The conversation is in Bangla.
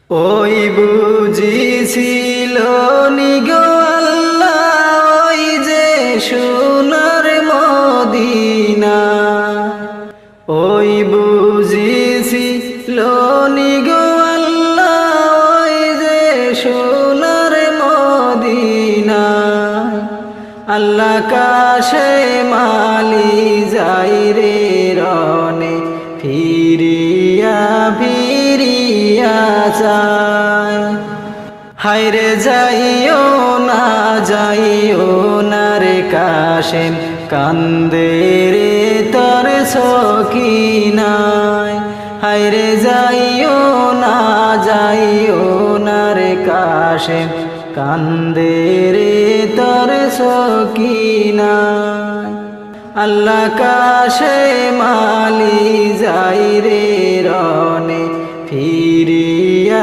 ওই বুঝিছিল নিগো আল্লাহ ওই যে সোনার মদিনা, ওই বুঝিছিল নিগো আল্লাহ ওই যে সোনার মদিনা। আল্লাহ কাশে মালি যাই রে রনে ফিরিয়া ফিরিয়া যায়। হায়রে যাইও না রে কাশেম কান্দে রে তোর সকিনায়। হায়রে যাইও না রে কাশেম কান্দে রে তোর সকিনায়। আল্লাহ কাশে মালি যাই রে রনে ফিরিয়া